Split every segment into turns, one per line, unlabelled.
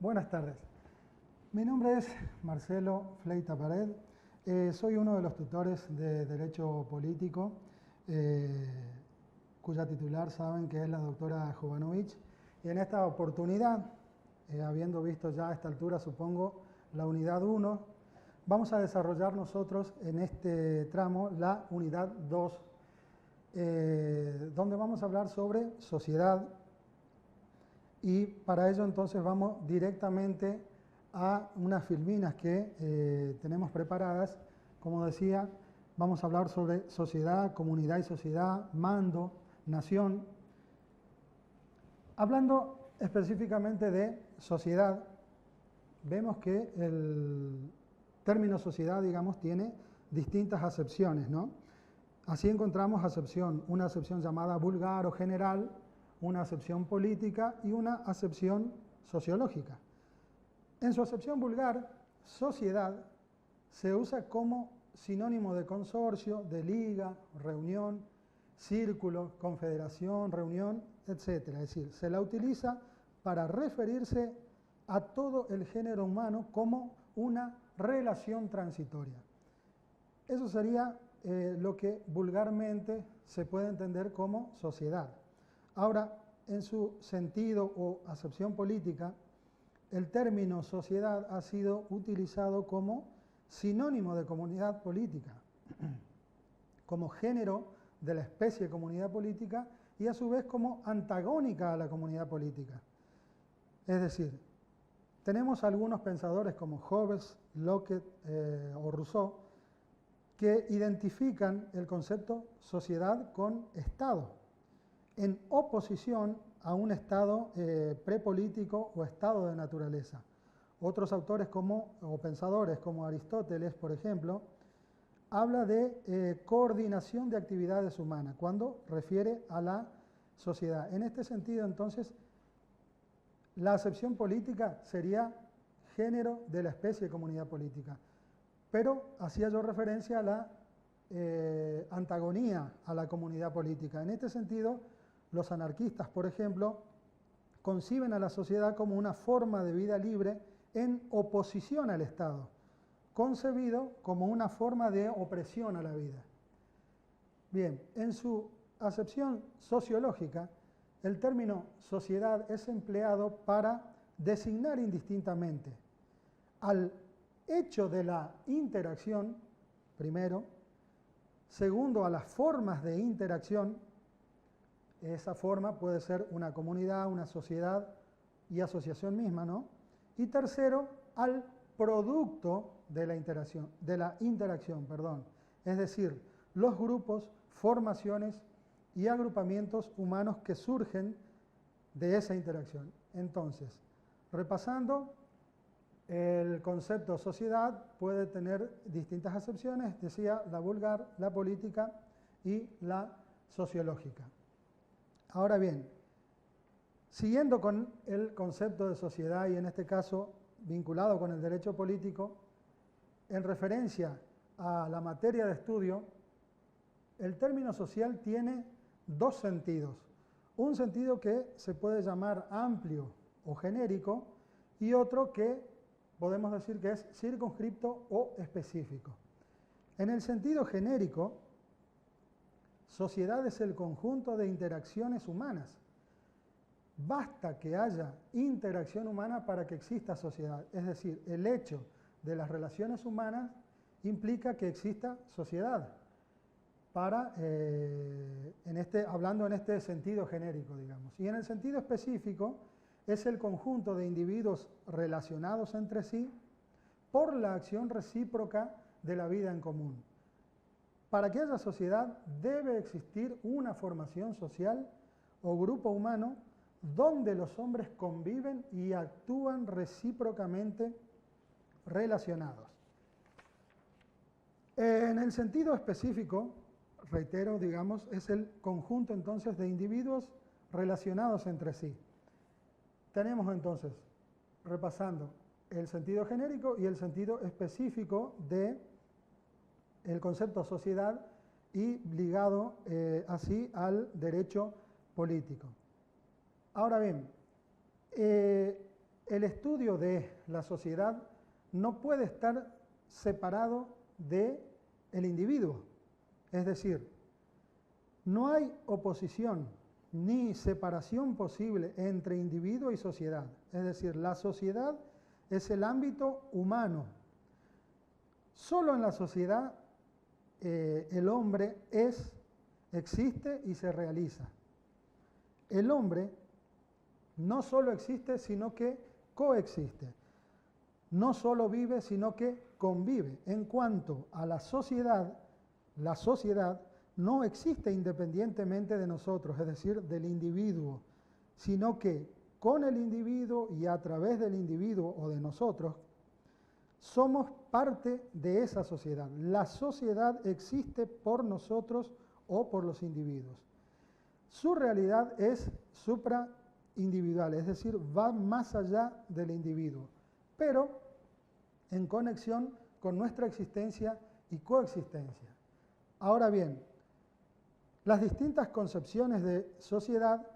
Buenas tardes. Mi nombre es Marcelo Fleita Pared. Soy uno de los tutores de Derecho Político, cuya titular saben que es la doctora Jovanovic. Y en esta oportunidad, habiendo visto ya a esta altura, supongo, la unidad 1, vamos a desarrollar nosotros en este tramo la unidad 2, donde vamos a hablar sobre sociedad. Y para ello entonces vamos directamente a unas filminas que tenemos preparadas. Como decía, vamos a hablar sobre sociedad, comunidad y sociedad, mando, nación. Hablando específicamente de sociedad, vemos que el término sociedad, digamos, tiene distintas acepciones, ¿no? Así encontramos una acepción llamada vulgar o general, una acepción política y una acepción sociológica. En su acepción vulgar, sociedad se usa como sinónimo de consorcio, de liga, reunión, círculo, confederación, reunión, etc. Es decir, se la utiliza para referirse a todo el género humano como una relación transitoria. Eso sería lo que vulgarmente se puede entender como sociedad. Ahora, en su sentido o acepción política, el término sociedad ha sido utilizado como sinónimo de comunidad política, como género de la especie comunidad política y a su vez como antagónica a la comunidad política. Es decir, tenemos algunos pensadores como Hobbes, Locke o Rousseau que identifican el concepto sociedad con Estado, en oposición a un estado prepolítico o estado de naturaleza. Otros autores o pensadores como Aristóteles, por ejemplo, habla de coordinación de actividades humanas cuando refiere a la sociedad. En este sentido, entonces, la acepción política sería género de la especie de comunidad política. Pero hacía yo referencia a la antagonía a la comunidad política. En este sentido, los anarquistas, por ejemplo, conciben a la sociedad como una forma de vida libre en oposición al Estado, concebido como una forma de opresión a la vida. Bien, en su acepción sociológica, el término sociedad es empleado para designar indistintamente al hecho de la interacción, primero, segundo, a las formas de interacción. Esa forma puede ser una comunidad, una sociedad y asociación misma, ¿no? Y tercero, al producto de la interacción, perdón. Es decir, los grupos, formaciones y agrupamientos humanos que surgen de esa interacción. Entonces, repasando, el concepto sociedad puede tener distintas acepciones, decía, la vulgar, la política y la sociológica. Ahora bien, siguiendo con el concepto de sociedad y en este caso vinculado con el derecho político, en referencia a la materia de estudio, el término social tiene dos sentidos. Un sentido que se puede llamar amplio o genérico y otro que podemos decir que es circunscripto o específico. En el sentido genérico, sociedad es el conjunto de interacciones humanas. Basta que haya interacción humana para que exista sociedad. Es decir, el hecho de las relaciones humanas implica que exista sociedad. Hablando en este sentido genérico, digamos. Y en el sentido específico, es el conjunto de individuos relacionados entre sí por la acción recíproca de la vida en común. Para que haya sociedad debe existir una formación social o grupo humano donde los hombres conviven y actúan recíprocamente relacionados. En el sentido específico, reitero, digamos, es el conjunto entonces de individuos relacionados entre sí. Tenemos entonces, repasando, el sentido genérico y el sentido específico de el concepto sociedad y ligado así al derecho político. Ahora bien, el estudio de la sociedad no puede estar separado del individuo. Es decir, no hay oposición ni separación posible entre individuo y sociedad. Es decir, la sociedad es el ámbito humano. Solo en la sociedad el hombre existe y se realiza. El hombre no solo existe, sino que coexiste. No solo vive, sino que convive. En cuanto a la sociedad no existe independientemente de nosotros, es decir, del individuo, sino que con el individuo y a través del individuo o de nosotros, somos parte de esa sociedad. La sociedad existe por nosotros o por los individuos. Su realidad es supraindividual, es decir, va más allá del individuo, pero en conexión con nuestra existencia y coexistencia. Ahora bien, las distintas concepciones de sociedad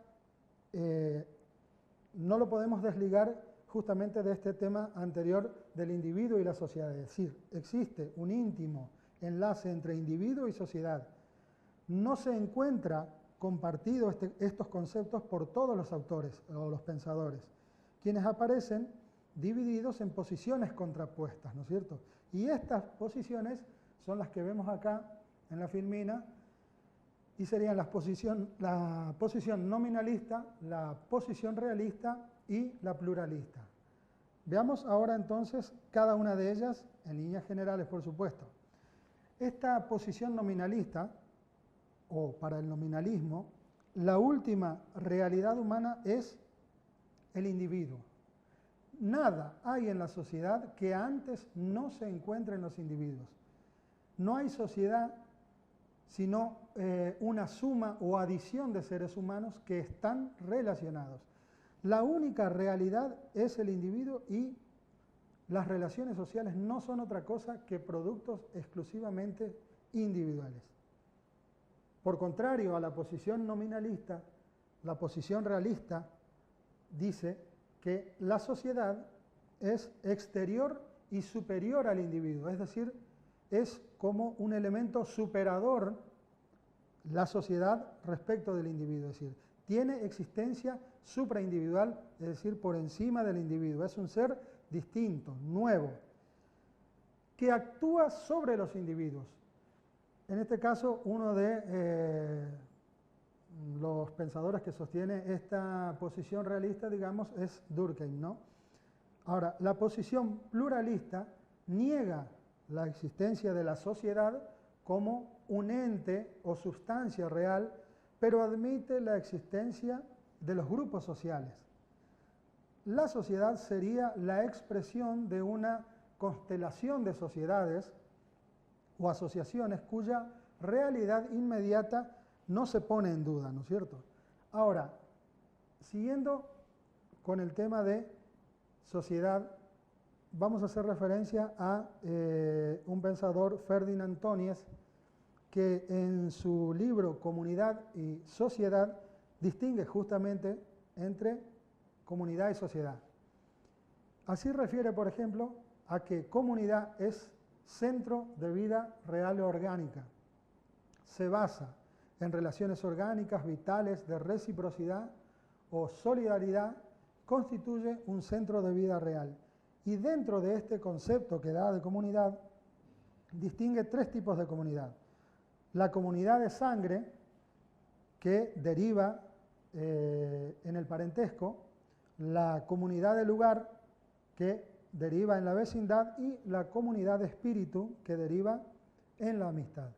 no lo podemos desligar justamente de este tema anterior del individuo y la sociedad. Es decir, existe un íntimo enlace entre individuo y sociedad. No se encuentra compartido estos conceptos por todos los autores o los pensadores, quienes aparecen divididos en posiciones contrapuestas, ¿no es cierto? Y estas posiciones son las que vemos acá en la filmina, y serían la posición nominalista, la posición realista y la pluralista. Veamos ahora entonces cada una de ellas, en líneas generales por supuesto. Esta posición nominalista, o para el nominalismo, la última realidad humana es el individuo. Nada hay en la sociedad que antes no se encuentre en los individuos. No hay sociedad sino una suma o adición de seres humanos que están relacionados. La única realidad es el individuo y las relaciones sociales no son otra cosa que productos exclusivamente individuales. Por contrario a la posición nominalista, la posición realista dice que la sociedad es exterior y superior al individuo, es decir, es como un elemento superador la sociedad respecto del individuo, es decir, tiene existencia supraindividual, es decir, por encima del individuo, es un ser distinto, nuevo, que actúa sobre los individuos. En este caso, uno de los pensadores que sostiene esta posición realista, digamos, es Durkheim, ¿no? Ahora, la posición pluralista niega la existencia de la sociedad como un ente o sustancia real, pero admite la existencia de los grupos sociales. La sociedad sería la expresión de una constelación de sociedades o asociaciones cuya realidad inmediata no se pone en duda, ¿no es cierto? Ahora, siguiendo con el tema de sociedad, vamos a hacer referencia a un pensador, Ferdinand Tönnies, que en su libro Comunidad y Sociedad distingue justamente entre comunidad y sociedad. Así refiere, por ejemplo, a que comunidad es centro de vida real y orgánica. Se basa en relaciones orgánicas vitales de reciprocidad o solidaridad, constituye un centro de vida real. Y dentro de este concepto que da de comunidad, distingue tres tipos de comunidad. La comunidad de sangre, que deriva en el parentesco, la comunidad de lugar, que deriva en la vecindad, y la comunidad de espíritu, que deriva en la amistad.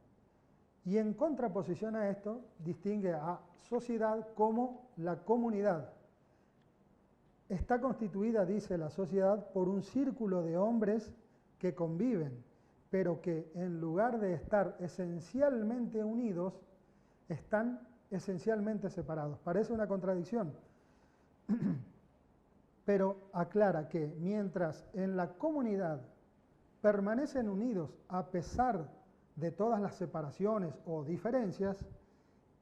Y en contraposición a esto, distingue a sociedad como la comunidad. Está constituida, dice la sociedad, por un círculo de hombres que conviven, pero que en lugar de estar esencialmente unidos, están esencialmente separados. Parece una contradicción, pero aclara que mientras en la comunidad permanecen unidos a pesar de todas las separaciones o diferencias,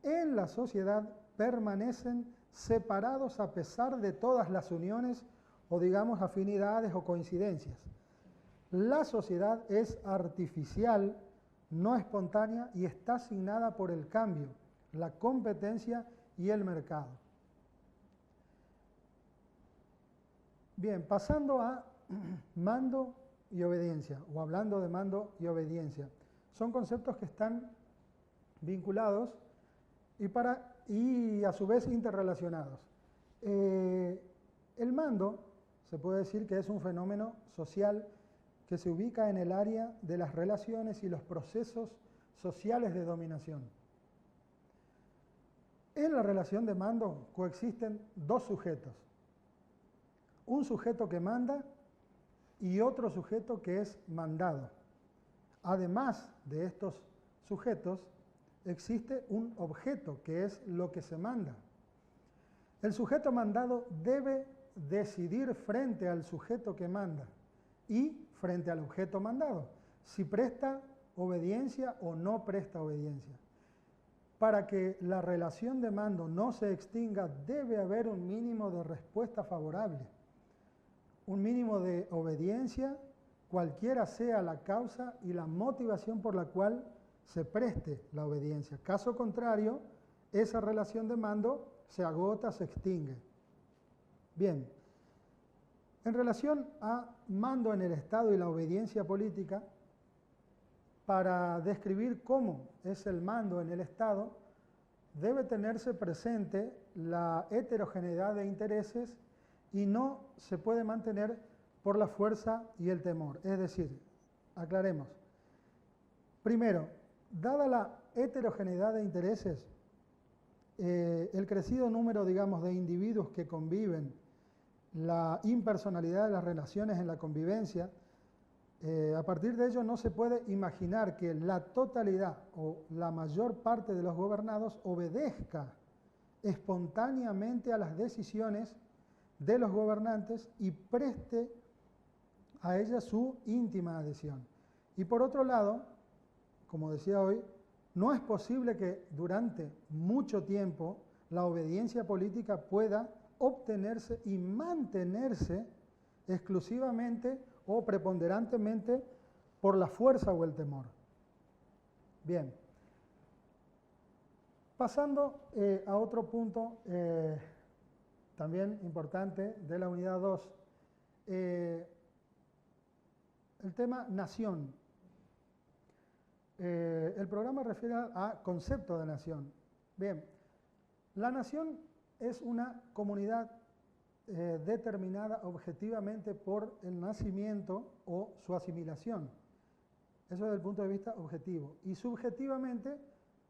en la sociedad permanecen separados a pesar de todas las uniones o digamos afinidades o coincidencias. La sociedad es artificial, no espontánea y está asignada por el cambio, la competencia y el mercado. Bien, pasando a mando y obediencia, o hablando de mando y obediencia. Son conceptos que están vinculados y a su vez interrelacionados. El mando se puede decir que es un fenómeno social que se ubica en el área de las relaciones y los procesos sociales de dominación. En la relación de mando coexisten dos sujetos. Un sujeto que manda y otro sujeto que es mandado. Además de estos sujetos, existe un objeto que es lo que se manda. El sujeto mandado debe decidir frente al sujeto que manda y frente al objeto mandado, si presta obediencia o no presta obediencia. Para que la relación de mando no se extinga, debe haber un mínimo de respuesta favorable, un mínimo de obediencia, cualquiera sea la causa y la motivación por la cual se preste la obediencia. Caso contrario, esa relación de mando se agota, se extingue. Bien, en relación a mando en el Estado y la obediencia política, para describir cómo es el mando en el Estado, debe tenerse presente la heterogeneidad de intereses y no se puede mantener por la fuerza y el temor. Es decir, aclaremos. Primero, dada la heterogeneidad de intereses, el crecido número, digamos, de individuos que conviven, la impersonalidad de las relaciones en la convivencia, a partir de ello no se puede imaginar que la totalidad o la mayor parte de los gobernados obedezca espontáneamente a las decisiones de los gobernantes y preste a ellas su íntima adhesión. Y por otro lado, como decía hoy, no es posible que durante mucho tiempo la obediencia política pueda obtenerse y mantenerse exclusivamente o preponderantemente por la fuerza o el temor. Bien, pasando a otro punto también importante de la unidad 2, el tema nación. El programa refiere a concepto de nación. Bien, la nación es una comunidad determinada objetivamente por el nacimiento o su asimilación. Eso desde el punto de vista objetivo. Y subjetivamente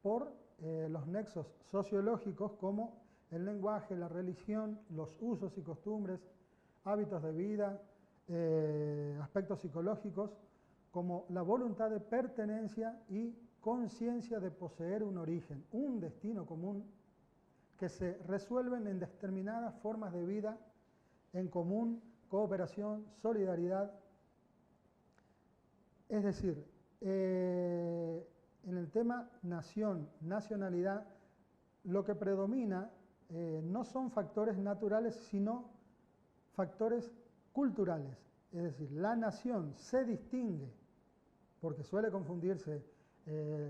por los nexos sociológicos como el lenguaje, la religión, los usos y costumbres, hábitos de vida, aspectos psicológicos, como la voluntad de pertenencia y conciencia de poseer un origen, un destino común, que se resuelven en determinadas formas de vida en común, cooperación, solidaridad. Es decir, en el tema nación, nacionalidad, lo que predomina no son factores naturales, sino factores culturales. Es decir, la nación se distingue, porque suele confundirse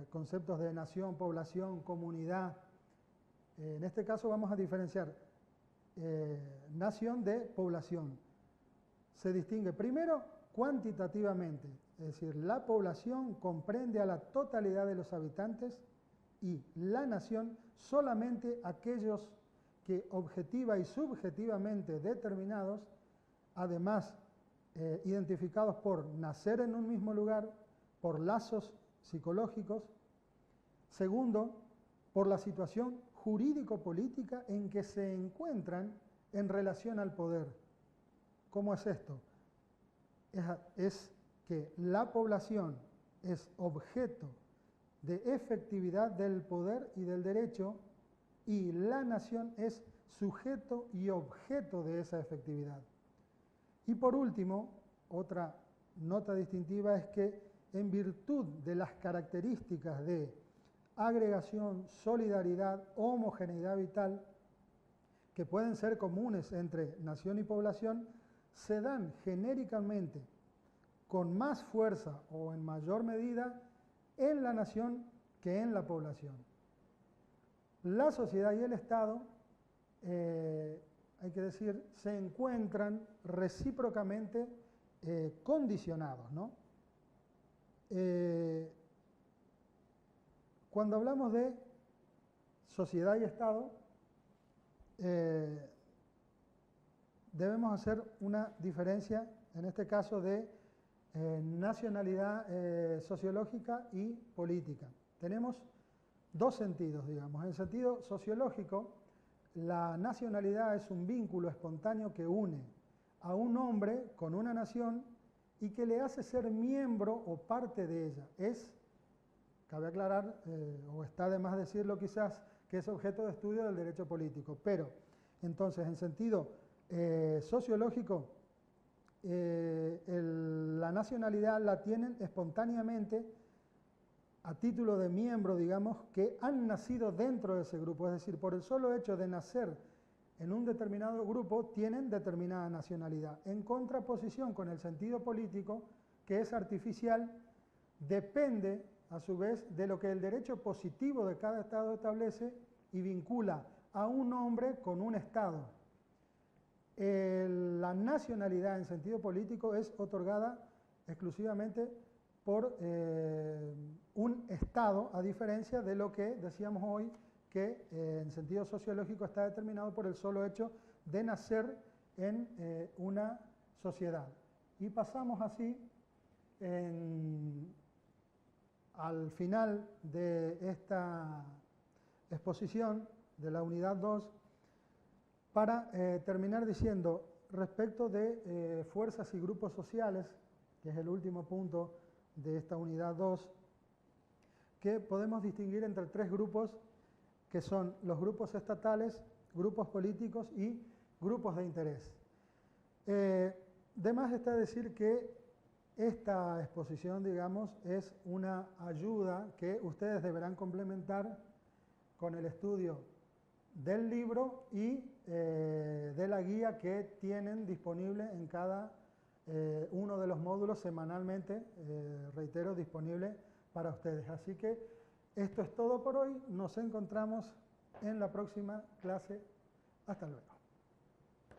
conceptos de nación, población, comunidad. En este caso vamos a diferenciar nación de población. Se distingue primero cuantitativamente, es decir, la población comprende a la totalidad de los habitantes y la nación solamente aquellos que objetiva y subjetivamente determinados, además identificados por nacer en un mismo lugar, por lazos psicológicos. Segundo, por la situación jurídico-política en que se encuentran en relación al poder. ¿Cómo es esto? Es que la población es objeto de efectividad del poder y del derecho y la nación es sujeto y objeto de esa efectividad. Y por último, otra nota distintiva es que en virtud de las características de agregación, solidaridad, homogeneidad vital, que pueden ser comunes entre nación y población, se dan genéricamente con más fuerza o en mayor medida en la nación que en la población. La sociedad y el Estado, hay que decir, se encuentran recíprocamente condicionados, ¿no? Cuando hablamos de sociedad y Estado, debemos hacer una diferencia, en este caso, de nacionalidad sociológica y política. Tenemos dos sentidos, digamos. En el sentido sociológico, la nacionalidad es un vínculo espontáneo que une a un hombre con una nación y que le hace ser miembro o parte de ella. Cabe aclarar, o está de más decirlo quizás, que es objeto de estudio del derecho político. Pero, entonces, en sentido sociológico, la nacionalidad la tienen espontáneamente a título de miembro, digamos, que han nacido dentro de ese grupo. Es decir, por el solo hecho de nacer en un determinado grupo, tienen determinada nacionalidad. En contraposición con el sentido político, que es artificial, depende, a su vez, de lo que el derecho positivo de cada Estado establece y vincula a un hombre con un Estado. La nacionalidad en sentido político es otorgada exclusivamente por un Estado, a diferencia de lo que decíamos hoy, que en sentido sociológico está determinado por el solo hecho de nacer en una sociedad. Y pasamos así al final de esta exposición de la unidad 2, para terminar diciendo, respecto de fuerzas y grupos sociales, que es el último punto de esta unidad 2, que podemos distinguir entre tres grupos, que son los grupos estatales, grupos políticos y grupos de interés. De más está decir que esta exposición, digamos, es una ayuda que ustedes deberán complementar con el estudio del libro y de la guía que tienen disponible en cada uno de los módulos semanalmente, reitero, disponible para ustedes. Así que esto es todo por hoy. Nos encontramos en la próxima clase. Hasta luego.